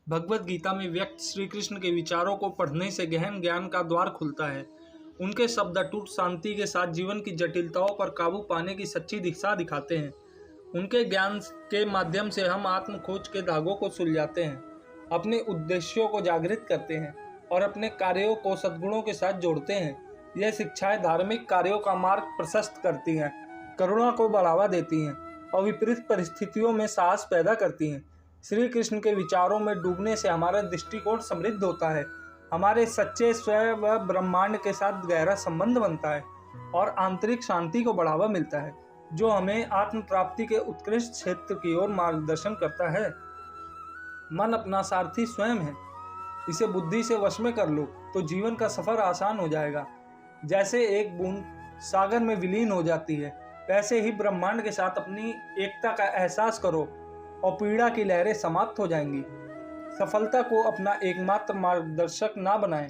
भगवद गीता में व्यक्त श्री कृष्ण के विचारों को पढ़ने से गहन ज्ञान का द्वार खुलता है। उनके शब्द अटूट शांति के साथ जीवन की जटिलताओं पर काबू पाने की सच्ची दिशा दिखाते हैं। उनके ज्ञान के माध्यम से हम आत्म खोज के धागों को सुलझाते हैं, अपने उद्देश्यों को जागृत करते हैं और अपने कार्यों को सद्गुणों के साथ जोड़ते हैं। यह शिक्षाएं धार्मिक कार्यों का मार्ग प्रशस्त करती हैं, करुणा को बढ़ावा देती हैं और विपरीत परिस्थितियों में साहस पैदा करती हैं। श्री कृष्ण के विचारों में डूबने से हमारा दृष्टिकोण समृद्ध होता है, हमारे सच्चे स्वयं व ब्रह्मांड के साथ गहरा संबंध बनता है और आंतरिक शांति को बढ़ावा मिलता है, जो हमें आत्म प्राप्ति के उत्कृष्ट क्षेत्र की ओर मार्गदर्शन करता है। मन अपना सारथी स्वयं है, इसे बुद्धि से वश में कर लो तो जीवन का सफर आसान हो जाएगा। जैसे एक बूंद सागर में विलीन हो जाती है, वैसे ही ब्रह्मांड के साथ अपनी एकता का एहसास करो और पीड़ा की लहरें समाप्त हो जाएंगी। सफलता को अपना एकमात्र मार्गदर्शक ना बनाएं,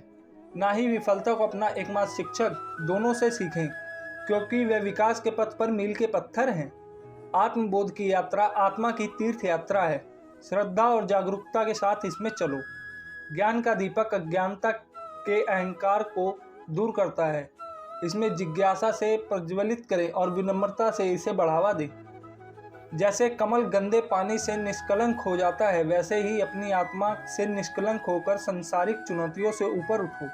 ना ही विफलता को अपना एकमात्र शिक्षक। दोनों से सीखें, क्योंकि वे विकास के पथ पर मील के पत्थर हैं। आत्मबोध की यात्रा आत्मा की तीर्थ यात्रा है। श्रद्धा और जागरूकता के साथ इसमें चलो। ज्ञान का दीपक अज्ञानता के अहंकार को दूर करता है। इसमें जिज्ञासा से प्रज्वलित करें और विनम्रता से इसे बढ़ावा दें। जैसे कमल गंदे पानी से निष्कलंक हो जाता है, वैसे ही अपनी आत्मा से निष्कलंक होकर संसारिक चुनौतियों से ऊपर उठो।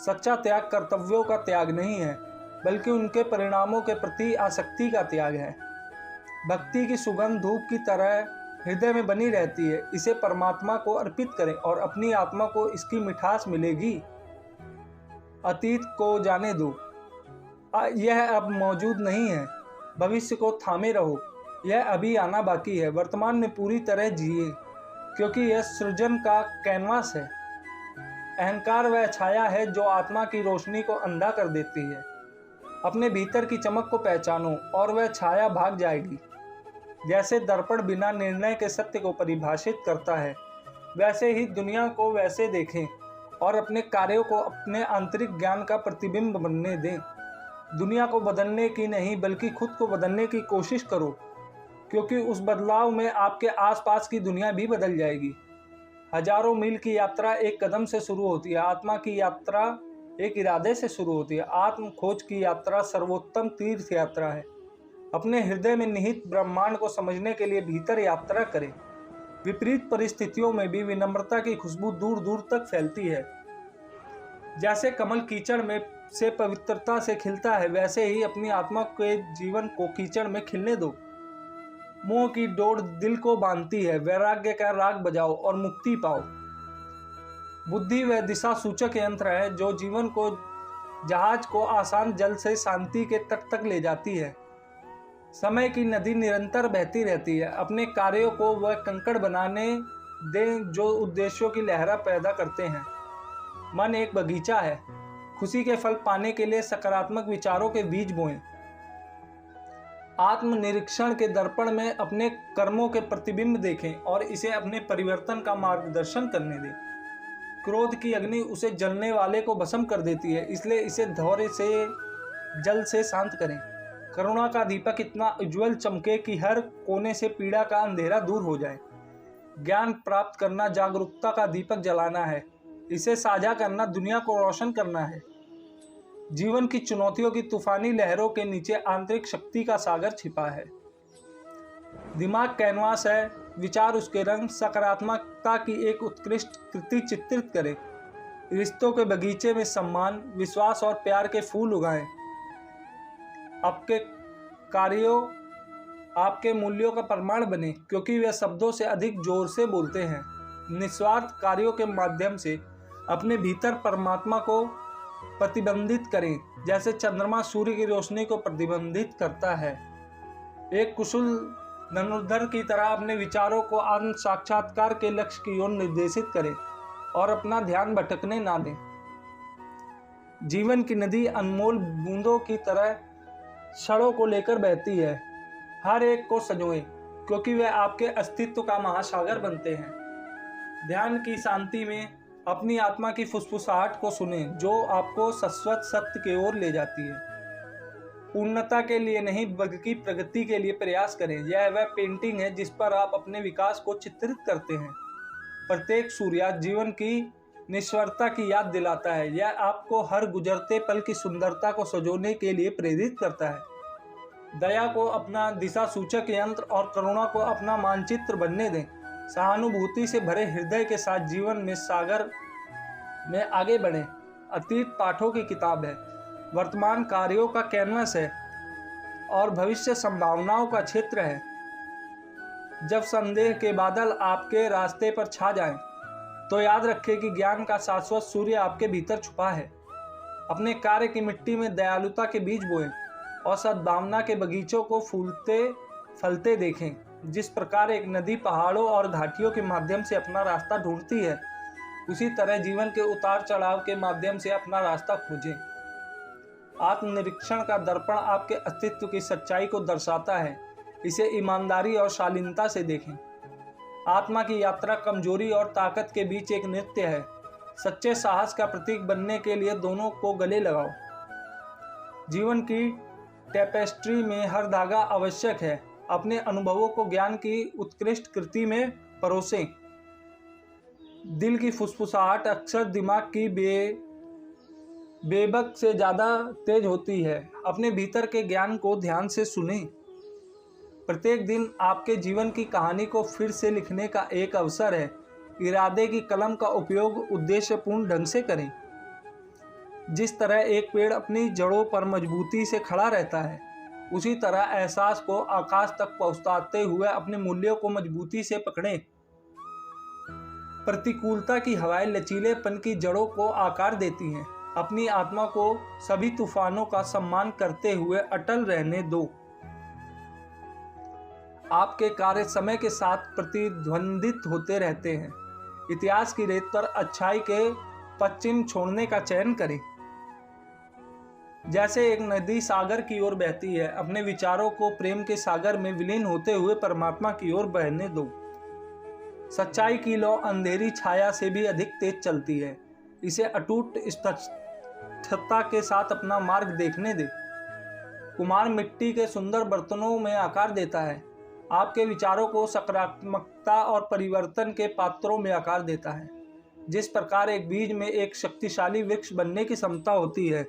सच्चा त्याग कर्तव्यों का त्याग नहीं है, बल्कि उनके परिणामों के प्रति आसक्ति का त्याग है। भक्ति की सुगंध धूप की तरह हृदय में बनी रहती है। इसे परमात्मा को अर्पित करें और अपनी आत्मा को इसकी मिठास मिलेगी। अतीत को जाने दो, यह अब मौजूद नहीं है। भविष्य को थामे रहो, यह अभी आना बाकी है। वर्तमान में पूरी तरह जिए, क्योंकि यह सृजन का कैनवास है। अहंकार वह छाया है जो आत्मा की रोशनी को अंधा कर देती है। अपने भीतर की चमक को पहचानो और वह छाया भाग जाएगी। जैसे दर्पण बिना निर्णय के सत्य को परिभाषित करता है, वैसे ही दुनिया को वैसे देखें और अपने कार्यों को अपने आंतरिक ज्ञान का प्रतिबिंब बनने दें। दुनिया को बदलने की नहीं, बल्कि खुद को बदलने की कोशिश करो, क्योंकि उस बदलाव में आपके आसपास की दुनिया भी बदल जाएगी। हजारों मील की यात्रा एक कदम से शुरू होती है। आत्मा की यात्रा एक इरादे से शुरू होती है। आत्म खोज की यात्रा सर्वोत्तम तीर्थ यात्रा है। अपने हृदय में निहित ब्रह्मांड को समझने के लिए भीतर यात्रा करें। विपरीत परिस्थितियों में भी विनम्रता की खुशबू दूर दूर तक फैलती है। जैसे कमल कीचड़ में से पवित्रता से खिलता है, वैसे ही अपनी आत्मा के जीवन को कीचड़ में खिलने दो। मोह की डोर दिल को बांधती है। वैराग्य का राग बजाओ और मुक्ति पाओ। बुद्धि वह दिशा सूचक यंत्र है जो जीवन को जहाज को आसान जल से शांति के तट तक ले जाती है। समय की नदी निरंतर बहती रहती है। अपने कार्यों को वह कंकड़ बनाने दें जो उद्देश्यों की लहरा पैदा करते हैं। मन एक बगीचा है। खुशी के फल पाने के लिए सकारात्मक विचारों के बीज बोएं। आत्मनिरीक्षण के दर्पण में अपने कर्मों के प्रतिबिंब देखें और इसे अपने परिवर्तन का मार्गदर्शन करने दें। क्रोध की अग्नि उसे जलने वाले को भस्म कर देती है, इसलिए इसे धैर्य से जल से शांत करें। करुणा का दीपक इतना उज्ज्वल चमके कि हर कोने से पीड़ा का अंधेरा दूर हो जाए। ज्ञान प्राप्त करना जागरूकता का दीपक जलाना है। इसे साझा करना दुनिया को रोशन करना है। जीवन की चुनौतियों की तूफानी लहरों के नीचे आंतरिक शक्ति का सागर छिपा है। दिमाग कैनवास है, विचार उसके रंग। सकारात्मकता की एक उत्कृष्ट कृति चित्रित करें। रिश्तों के बगीचे में सम्मान, विश्वास और प्यार के फूल उगाएं। आपके कार्यों आपके मूल्यों का प्रमाण बने, क्योंकि वे शब्दों से अधिक जोर से बोलते हैं। निस्वार्थ कार्यों के माध्यम से अपने भीतर परमात्मा को प्रतिबंधित करें, जैसे चंद्रमा सूर्य की रोशनी को प्रतिबंधित करता है। एक कुशल धनुर्धर की तरह अपने विचारों को आत्म साक्षात्कार के लक्ष्य की ओर निर्देशित करें और अपना ध्यान भटकने ना दें। जीवन की नदी अनमोल बूंदों की तरह क्षणों को लेकर बहती है। हर एक को संजोएं, क्योंकि वे आपके अस्तित्व का महासागर बनते हैं। ध्यान की शांति में अपनी आत्मा की फुसफुसाहट को सुनें, जो आपको शाश्वत सत्य की ओर ले जाती है। पूर्णता के लिए नहीं, बल्कि प्रगति के लिए प्रयास करें। यह वह पेंटिंग है जिस पर आप अपने विकास को चित्रित करते हैं। प्रत्येक सूर्यास्त जीवन की निस्वार्थता की याद दिलाता है। यह आपको हर गुजरते पल की सुंदरता को संजोने के लिए प्रेरित करता है। दया को अपना दिशा सूचक यंत्र और करुणा को अपना मानचित्र बनने दें। सहानुभूति से भरे हृदय के साथ जीवन में सागर में आगे बढ़ें। अतीत पाठों की किताब है, वर्तमान कार्यों का कैनवस है और भविष्य संभावनाओं का क्षेत्र है। जब संदेह के बादल आपके रास्ते पर छा जाएं, तो याद रखें कि ज्ञान का शाश्वत सूर्य आपके भीतर छुपा है। अपने कार्य की मिट्टी में दयालुता के बीज बोएं और सद्भावना के बगीचों को फूलते फलते देखें। जिस प्रकार एक नदी पहाड़ों और घाटियों के माध्यम से अपना रास्ता ढूंढती है, उसी तरह जीवन के उतार चढ़ाव के माध्यम से अपना रास्ता खोजें। आत्मनिरीक्षण का दर्पण आपके अस्तित्व की सच्चाई को दर्शाता है। इसे ईमानदारी और शालीनता से देखें। आत्मा की यात्रा कमजोरी और ताकत के बीच एक नृत्य है। सच्चे साहस का प्रतीक बनने के लिए दोनों को गले लगाओ। जीवन की टेपेस्ट्री में हर धागा आवश्यक है। अपने अनुभवों को ज्ञान की उत्कृष्ट कृति में परोसें। दिल की फुसफुसाहट अक्सर दिमाग की बेबक से ज़्यादा तेज होती है। अपने भीतर के ज्ञान को ध्यान से सुनें। प्रत्येक दिन आपके जीवन की कहानी को फिर से लिखने का एक अवसर है। इरादे की कलम का उपयोग उद्देश्यपूर्ण ढंग से करें। जिस तरह एक पेड़ अपनी जड़ों पर मजबूती से खड़ा रहता है, उसी तरह एहसास को आकाश तक पहुंचाते हुए अपने मूल्यों को मजबूती से पकड़ें। प्रतिकूलता की हवाएं लचीलेपन की जड़ों को आकार देती हैं। अपनी आत्मा को सभी तूफानों का सम्मान करते हुए अटल रहने दो। आपके कार्य समय के साथ प्रतिध्वंदित होते रहते हैं। इतिहास की रेत पर अच्छाई के पश्चिम छोड़ने का चयन करें। जैसे एक नदी सागर की ओर बहती है, अपने विचारों को प्रेम के सागर में विलीन होते हुए परमात्मा की ओर बहने दो। सच्चाई की लौ अंधेरी छाया से भी अधिक तेज चलती है। इसे अटूट स्पष्टता के साथ अपना मार्ग देखने दे। कुम्हार मिट्टी के सुंदर बर्तनों में आकार देता है। आपके विचारों को सकारात्मकता और परिवर्तन के पात्रों में आकार देता है। जिस प्रकार एक बीज में एक शक्तिशाली वृक्ष बनने की क्षमता होती है,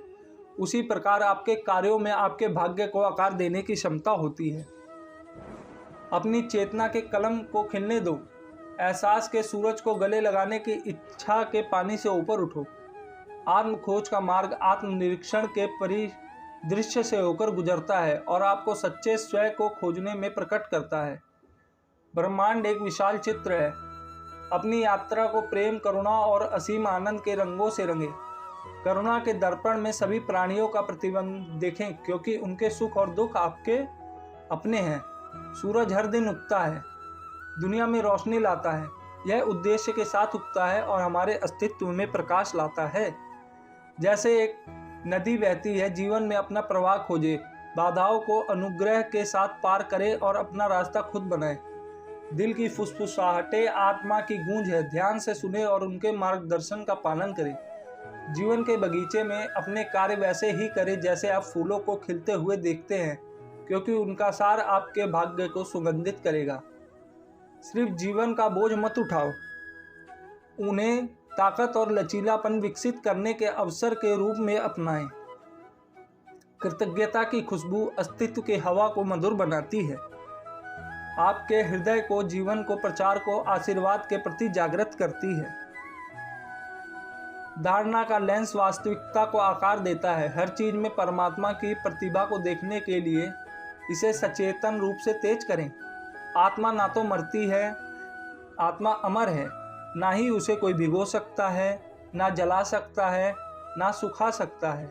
उसी प्रकार आपके कार्यों में आपके भाग्य को आकार देने की क्षमता होती है। अपनी चेतना के कलम को खिलने दो। एहसास के सूरज को गले लगाने की इच्छा के पानी से ऊपर उठो। आत्म खोज का मार्ग आत्मनिरीक्षण के परिदृश्य से होकर गुजरता है और आपको सच्चे स्वयं को खोजने में प्रकट करता है। ब्रह्मांड एक विशाल चित्र है। अपनी यात्रा को प्रेम, करुणा और असीम आनंद के रंगों से रंगे। करुणा के दर्पण में सभी प्राणियों का प्रतिबिंब देखें, क्योंकि उनके सुख और दुख आपके अपने हैं। सूरज हर दिन उगता है, दुनिया में रोशनी लाता है। यह उद्देश्य के साथ उगता है और हमारे अस्तित्व में प्रकाश लाता है। जैसे एक नदी बहती है, जीवन में अपना प्रवाह खोजे, बाधाओं को अनुग्रह के साथ पार करे और अपना रास्ता खुद बनाए। दिल की फुसफुसाहटें आत्मा की गूंज है। ध्यान से सुने और उनके मार्गदर्शन का पालन करें। जीवन के बगीचे में अपने कार्य वैसे ही करें जैसे आप फूलों को खिलते हुए देखते हैं, क्योंकि उनका सार आपके भाग्य को सुगंधित करेगा। सिर्फ जीवन का बोझ मत उठाओ, उन्हें ताकत और लचीलापन विकसित करने के अवसर के रूप में अपनाएं। कृतज्ञता की खुशबू अस्तित्व की हवा को मधुर बनाती है। आपके हृदय को, जीवन को, प्रचार को आशीर्वाद के प्रति जागृत करती है। धारणा का लेंस वास्तविकता को आकार देता है। हर चीज में परमात्मा की प्रतिभा को देखने के लिए इसे सचेतन रूप से तेज करें। आत्मा ना तो मरती है, आत्मा अमर है। ना ही उसे कोई भिगो सकता है, ना जला सकता है, ना सुखा सकता है।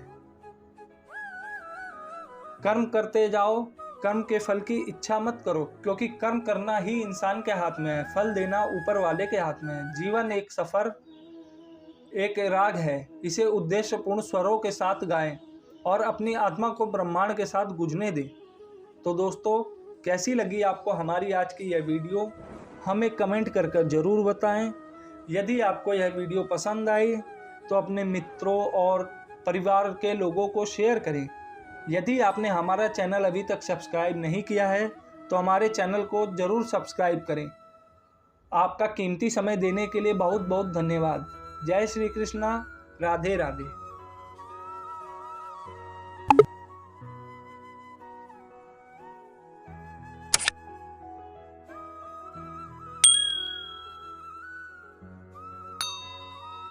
कर्म करते जाओ, कर्म के फल की इच्छा मत करो, क्योंकि कर्म करना ही इंसान के हाथ में है, फल देना ऊपर वाले के हाथ में है। जीवन एक सफर, एक राग है। इसे उद्देश्यपूर्ण स्वरों के साथ गाएं और अपनी आत्मा को ब्रह्मांड के साथ गूंजने दें। तो दोस्तों, कैसी लगी आपको हमारी आज की यह वीडियो, हमें कमेंट कर ज़रूर बताएं। यदि आपको यह वीडियो पसंद आई तो अपने मित्रों और परिवार के लोगों को शेयर करें। यदि आपने हमारा चैनल अभी तक सब्सक्राइब नहीं किया है तो हमारे चैनल को ज़रूर सब्सक्राइब करें। आपका कीमती समय देने के लिए बहुत बहुत धन्यवाद। जय श्री कृष्णा। राधे राधे।